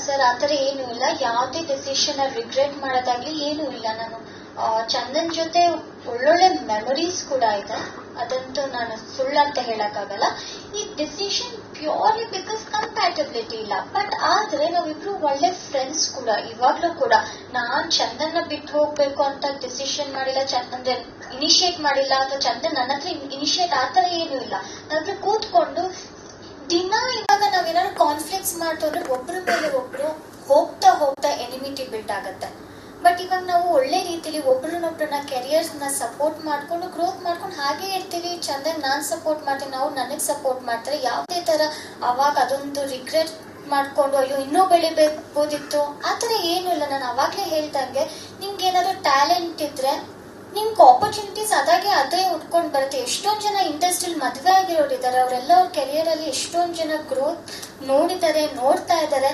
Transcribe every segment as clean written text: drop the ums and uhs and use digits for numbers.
Sir ಆತರ ಏನು ಇಲ್ಲ, ಯಾವುದೇ ಡಿಸಿಷನ್ ರಿಗ್ರೆಟ್ ಮಾಡೋದಾಗ್ಲಿ ಏನು ಇಲ್ಲ. ನಾನು ಚಂದನ್ ಜೊತೆ ಒಳ್ಳೊಳ್ಳೆ ಮೆಮೊರೀಸ್ ಕೂಡ ಇದೆ, ಅದಂತೂ ನಾನು ಸುಳ್ಳಂತ ಹೇಳಕ್ಕಾಗಲ್ಲ. ಈ ಡಿಸಿಷನ್ ಪ್ಯೂರ್ಲಿ ಬಿಕಾಸ್ ಕಂಪ್ಯಾಟಬಿಲಿಟಿ ಇಲ್ಲ, ಬಟ್ ಆದ್ರೆ ನಾವಿಬ್ರು ಒಳ್ಳೆ ಫ್ರೆಂಡ್ಸ್ ಕೂಡ. ಇವಾಗ್ಲೂ ಕೂಡ ನಾನ್ ಚಂದನ್ನ ಬಿಟ್ಟು ಹೋಗ್ಬೇಕು ಅಂತ ಡಿಸಿಷನ್ ಮಾಡಿಲ್ಲ, ಅಂದ್ರೆ ಇನಿಶಿಯೇಟ್ ಮಾಡಿಲ್ಲ, ಅಥವಾ ಚಂದನ್ ನನ್ನ ಹತ್ರ ಇನಿಶಿಯೇಟ್ ಆತರ ಏನು ಇಲ್ಲ. ನಾವಿಬ್ರು ಕೂತ್ಕೊಂಡು ದಿನ ಇವಾಗ ನಾವೇನಾದ್ರು ಕಾನ್ಫ್ಲಿಕ್ಟ್ಸ್ ಮಾಡ್ತಂದ್ರೆ ಒಬ್ರ ಮೇಲೆ ಒಬ್ರು ಹೋಗ್ತಾ ಹೋಗ್ತಾ ಎನಿಮಿಟಿ ಬಿಲ್ಡ್ ಆಗತ್ತೆ. ಬಟ್ ಇವಾಗ ನಾವು ಒಳ್ಳೆ ರೀತಿಲಿ ಒಬ್ರನ್ನೊಬ್ರನ್ನ ಕೆರಿಯರ್ಸ್ ನ ಸಪೋರ್ಟ್ ಮಾಡ್ಕೊಂಡು ಗ್ರೋತ್ ಮಾಡ್ಕೊಂಡು ಹಾಗೆ ಇರ್ತೀವಿ. ಚಂದನ್ ನಾನ್ ಸಪೋರ್ಟ್ ಮಾಡ್ತೀನಿ, ನಾವು ನನಗ್ ಸಪೋರ್ಟ್ ಮಾಡ್ತಾರೆ. ಯಾವುದೇ ತರ ಅವಾಗ ಅದೊಂದು ರಿಗ್ರೆಟ್ ಮಾಡ್ಕೊಂಡು ಅಯ್ಯೋ ಇನ್ನೂ ಬೆಳಿಬೋದಿತ್ತು ಆತರ ಏನು ಇಲ್ಲ. ನಾನು ಅವಾಗ್ಲೇ ಹೇಳ್ದಂಗೆ ನಿಮ್ಗೆ ಏನಾದ್ರು ಟ್ಯಾಲೆಂಟ್ ಇದ್ರೆ ನಿಮ್ಗೆ ಆಪರ್ಚುನಿಟೀಸ್ ಅದೇ ಉಟ್ಕೊಂಡು ಬರುತ್ತೆ. ಎಷ್ಟೊಂದ್ ಜನ ಇಂಡಸ್ಟ್ರಿಯಲ್ಲಿ ಮದುವೆ ಆಗಿರೋರಿದ್ದಾರೆ, ಅವರೆಲ್ಲ ಅವ್ರ ಕೆರಿಯರ್ ಅಲ್ಲಿ ಎಷ್ಟೊಂದ್ ಜನ ಗ್ರೋತ್ ನೋಡಿದ್ದಾರೆ, ನೋಡ್ತಾ ಇದ್ದಾರೆ.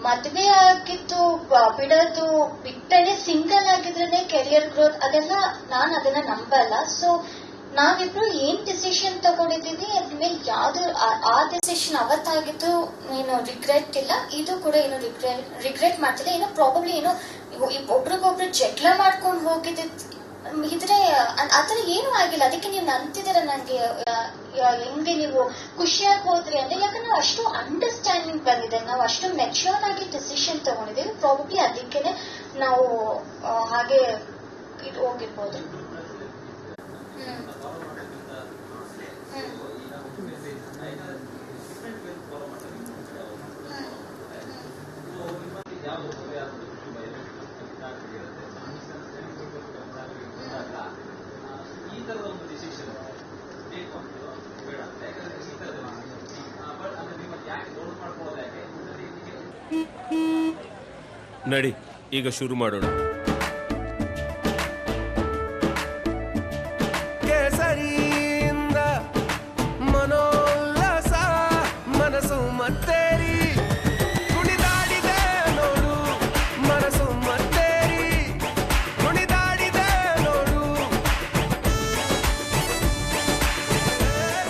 ಮದುವೆ ಆಗಿದ್ದು ಬಿಡೋದು ಬಿಟ್ಟನೆ ಸಿಂಗಲ್ ಆಗಿದ್ರೇನೆ ಕೆರಿಯರ್ ಗ್ರೋತ್, ಅದೆಲ್ಲ ನಾನು ಅದನ್ನ ನಂಬಲ್ಲ. ಸೊ ನಾವಿಬ್ರು ಏನ್ ಡಿಸಿಷನ್ ತಗೊಂಡಿದೀವಿ ಅದ್ಮೇಲೆ ಯಾವ್ದು ಆ ಡಿಸಿಷನ್ ಅವತ್ತಾಗಿದ್ದು ಏನು ರಿಗ್ರೆಟ್ ಇಲ್ಲ, ಇದು ಕೂಡ ಏನು ರಿಗ್ರೆಟ್ ಮಾಡ್ತಿಲ್ಲ. ಏನೋ ಪ್ರಾಬಬ್ಲಿ ಏನೋ ಒಬ್ರಿಗೊಬ್ರು ಜಗಳ ಮಾಡ್ಕೊಂಡು ಇದ್ರೆ ಆತರ ಏನು ಆಗಿಲ್ಲ. ಅದಕ್ಕೆ ನೀವು ನಂಬ್ತಿದ್ದೀರ ನಂಗೆ ಹೆಂಗೆ ನೀವು ಖುಷಿಯಾಗಿ ಹೋದ್ರಿ ಅಂದ್ರೆ, ಯಾಕಂದ್ರೆ ನಾವು ಅಷ್ಟು ಅಂಡರ್ಸ್ಟ್ಯಾಂಡಿಂಗ್ ಬಂದಿದೆ, ನಾವು ಅಷ್ಟು ಮೆಚ್ಯೂರ್ ಆಗಿ ಡಿಸಿಷನ್ ತಗೊಂಡಿದ್ದೀವಿ. ಪ್ರಾಬಬ್ಲಿ ಅದಕ್ಕೇನೆ ನಾವು ಹಾಗೆ ಹೋಗಿರ್ಬೋದು. ನಡಿ ಈಗ ಶುರು ಮಾಡೋಣ. ಕೇಸರಿಯಿಂದ ಮನೋಲ್ಲಾಸ ಮನಸ್ಸು ಮತ್ತೇರಿ ಕುಣಿದಾಡಿದೆ ನೋಡು, ಮನಸ್ಸು ಮತ್ತೇರಿ ಕುಣಿದಾಡಿದೆ ನೋಡು.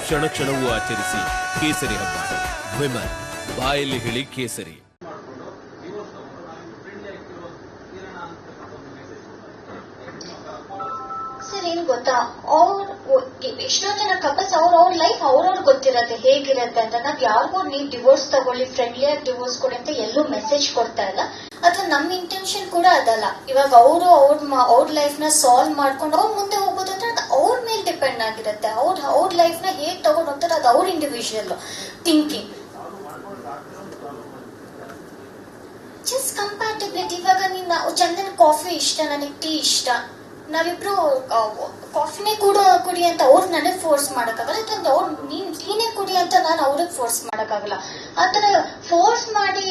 ಕ್ಷಣ ಕ್ಷಣವೂ ಆಚರಿಸಿ ಕೇಸರಿ ಹಬ್ಬ. ವಿಮಲ್ ಬಾಯಲ್ಲಿ ಹೇಳಿ ಕೇಸರಿ. ಏನ್ ಗೊತ್ತಾ, ಎಷ್ಟೋ ಜನ ಕಪಲ್ಸ್ ಅವ್ರ ಲೈಫ್ ಅವ್ರವ್ರು ಗೊತ್ತಿರತ್ತೆ ಹೇಗಿರತ್ತೆ ಅಂತ. ನಾವ್ ಯಾರಿಗೂ ನೀವು ಡಿವೋರ್ಸ್ ತಗೊಳ್ಳಿ, ಫ್ರೆಂಡ್ಲಿ ಆಗಿ ಡಿವೋರ್ಸ್ ಕೊಡಿ ಅಂತ ಎಲ್ಲೂ ಮೆಸೇಜ್ ಕೊಡ್ತಾ ಇಲ್ಲ. ಅಥವಾ ನಮ್ ಇಂಟೆನ್ಷನ್ ಕೂಡ ಅದಲ್ಲ. ಇವಾಗ ಅವ್ರ ಲೈಫ್ ನ ಸಾಲ್ವ್ ಮಾಡ್ಕೊಂಡು ಅವ್ರು ಮುಂದೆ ಹೋಗ್ಬೋದು ಅಂದ್ರೆ ಅದು ಅವ್ರ ಮೇಲೆ ಡಿಪೆಂಡ್ ಆಗಿರುತ್ತೆ. ಅವ್ರ ಲೈಫ್ ನ ಹೇಗ್ ತಗೊಂಡ್ ಹೋಗ್ತಾರೆ ಅದು ಅವ್ರ ಇಂಡಿವಿಜುವಲ್ ಥಿಂಕಿಂಗ್. Just compatibility. ಇವಾಗ ನೀನು ಚಂದನ್ ಕಾಫಿ ಇಷ್ಟ, ನನಗೆ ಟೀ ಇಷ್ಟ, ನಾವಿಬ್ರು ಕಾಫಿನೇ ಕುಡಿ ಅಂತ ಅವ್ರು ನನಗ್ ಫೋರ್ಸ್ ಮಾಡಕ್ಕಾಗಲ್ಲ, ಅಥವಾ ಅವ್ರು ನೀನೇ ಕುಡಿ ಅಂತ ನಾನು ಅವ್ರಿಗೆ ಫೋರ್ಸ್ ಮಾಡಕ್ಕಾಗಲ್ಲ. ಆತರ ಫೋರ್ಸ್ ಮಾಡಿ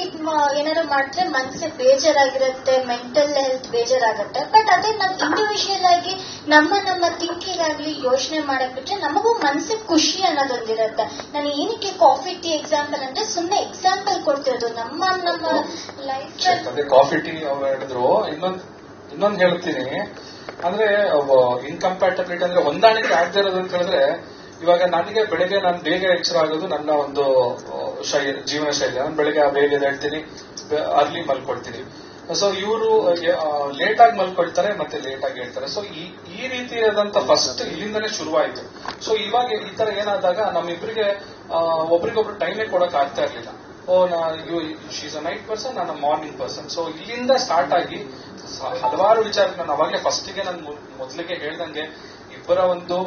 ಏನಾದ್ರು ಮಾಡಿದ್ರೆ ಮನ್ಸಿಗೆ ಬೇಜಾರಾಗಿರುತ್ತೆ, ಮೆಂಟಲ್ ಹೆಲ್ತ್ ಬೇಜಾರಾಗುತ್ತೆ. ಬಟ್ ಅದೇ ನಾವು ಇಂಡಿವಿಜುವಲ್ ಆಗಿ ನಮ್ಮ ಥಿಂಕಿಂಗ್ ಆಗ್ಲಿ ಯೋಚನೆ ಮಾಡಕ್ ಬಿಟ್ರೆ ನಮಗೂ ಮನ್ಸಿಗೆ ಖುಷಿ ಅನ್ನೋದೊಂದಿರುತ್ತೆ. ನಾನು ಏನಕ್ಕೆ ಕಾಫಿ ಟೀ ಎಕ್ಸಾಂಪಲ್ ಅಂದ್ರೆ ಸುಮ್ಮನೆ ಎಕ್ಸಾಂಪಲ್ ಕೊಡ್ತಿರೋದು. ನಮ್ಮ ಲೈಫ್ ಕಾಫಿ ಟೀ ಹೇಳಿದ್ರು. ಇನ್ನೊಂದು ಹೇಳ್ತೀನಿ ಅಂದ್ರೆ ಇನ್ಕಂಪ್ಯಾಟಬಿಲಿಟಿ ಅಂದ್ರೆ ಹೊಂದಾಣಿಕೆ ಆಗದೆ ಇರೋದು ಅಂತ ಹೇಳಿದ್ರೆ, ಇವಾಗ ನನಗೆ ಬೆಳಗ್ಗೆ ನಾನು ಬೇಗ ಎಚ್ಚರ ಆಗೋದು ನನ್ನ ಒಂದು ಜೀವನ ಶೈಲಿ. ನಾನು ಬೆಳಗ್ಗೆ ಬೇಗ ಎದ್ದೇಳ್ತೀನಿ, ಅರ್ಲಿ ಮಲ್ಕೊಳ್ತೀನಿ. ಸೊ ಇವರು ಲೇಟ್ ಆಗಿ ಮಲ್ಕೊಳ್ತಾರೆ ಮತ್ತೆ ಲೇಟ್ ಆಗಿ ಹೇಳ್ತಾರೆ. ಸೊ ಈ ರೀತಿಯಾದಂತ ಫಸ್ಟ್ ಇಲ್ಲಿಂದನೇ ಶುರುವಾಯಿತು. ಸೊ ಇವಾಗ ಈ ತರ ಏನಾದಾಗ ನಮ್ಮಿಬ್ಬರಿಗೆ ಒಬ್ರಿಗೊಬ್ರು ಟೈಮೇ ಕೊಡಕ್ ಆಗ್ತಾ ಇರ್ಲಿಲ್ಲ. ಶೀಸ್ ಅ ನೈಟ್ ಪರ್ಸನ್, ನಾನು ಮಾರ್ನಿಂಗ್ ಪರ್ಸನ್. ಸೊ ಇಲ್ಲಿಂದ ಸ್ಟಾರ್ಟ್ ಆಗಿ ಹಲವಾರು ವಿಚಾರಕ್ಕೆ ನಾನು ಅವಾಗಲೇ ಫಸ್ಟಿಗೆ ನಾನು ಮೊದಲಿಗೆ ಹೇಳ್ದಂಗೆ ಇಬ್ಬರ ಒಂದು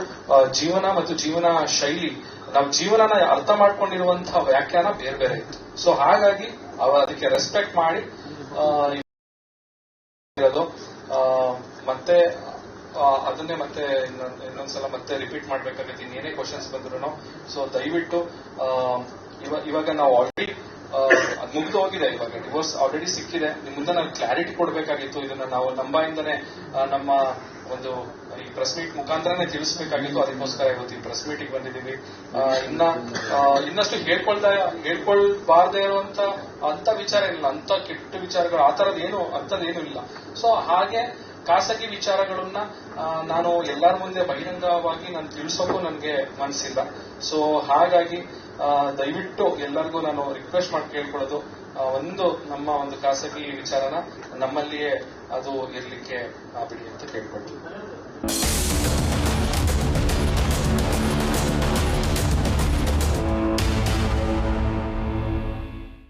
ಜೀವನ ಮತ್ತು ಜೀವನ ಶೈಲಿ, ನಾವು ಜೀವನನ ಅರ್ಥ ಮಾಡ್ಕೊಂಡಿರುವಂತಹ ವ್ಯಾಖ್ಯಾನ ಬೇರೆ ಬೇರೆ ಇತ್ತು. ಸೊ ಹಾಗಾಗಿ ಅದಕ್ಕೆ ರೆಸ್ಪೆಕ್ಟ್ ಮಾಡಿ ಇರೋದು. ಮತ್ತೆ ಅದನ್ನೇ ಮತ್ತೆ ಇನ್ನೊಂದ್ಸಲ ಮತ್ತೆ ರಿಪೀಟ್ ಮಾಡ್ಬೇಕಾಗತ್ತೆ ಇನ್ನೇನೇ ಕ್ವಶನ್ಸ್ ಬಂದ್ರು. ಸೊ ದಯವಿಟ್ಟು ಇವಾಗ ನಾವು ಆಲ್ರೆಡಿ ಅದು ಮುಗಿದು ಹೋಗಿದೆ. ಇವಾಗ ಡಿವೋರ್ಸ್ ಆಲ್ರೆಡಿ ಸಿಕ್ಕಿದೆ. ನಿಮ್ ಮುಂದೆ ನಾವು ಕ್ಲಾರಿಟಿ ಕೊಡಬೇಕಾಗಿತ್ತು. ಇದನ್ನ ನಾವು ನಮ್ಮಿಂದನೇ ನಮ್ಮ ಒಂದು ಈ ಪ್ರೆಸ್ ಮೀಟ್ ಮುಖಾಂತರನೇ ತಿಳಿಸಬೇಕಾಗಿತ್ತು. ಅದಕ್ಕೋಸ್ಕರ ಇವತ್ತು ಈ ಪ್ರೆಸ್ ಮೀಟಿಗೆ ಬಂದಿದ್ದೀವಿ. ಇನ್ನಷ್ಟು ಹೇಳ್ಕೊಳ್ಬಾರ್ದೇ ಇರುವಂತ ಅಂತ ವಿಚಾರ ಇಲ್ಲ, ಅಂತ ಕೆಟ್ಟ ವಿಚಾರಗಳು ಆ ತರದೇನು ಅಂತದೇನು ಇಲ್ಲ. ಸೊ ಹಾಗೆ ಖಾಸಗಿ ವಿಚಾರಗಳನ್ನ ನಾನು ಎಲ್ಲರ ಮುಂದೆ ಬಹಿರಂಗವಾಗಿ ನಾನು ತಿಳಿಸೋಕ್ಕೂ ನನಗೆ ಮನಸ್ಸಿಲ್ಲ. ಸೊ ಹಾಗಾಗಿ ದಯವಿಟ್ಟು ಎಲ್ಲರಿಗೂ ನಾನು ರಿಕ್ವೆಸ್ಟ್ ಮಾಡಿ ಕೇಳ್ಕೊಳ್ಳೋದು, ಒಂದು ನಮ್ಮ ಒಂದು ಖಾಸಗಿ ವಿಚಾರನ ನಮ್ಮಲ್ಲಿಯೇ ಅದು ಇರ್ಲಿಕ್ಕೆ ಬಿಡಿ ಅಂತ ಕೇಳ್ಕೊಳ್ತೀವಿ.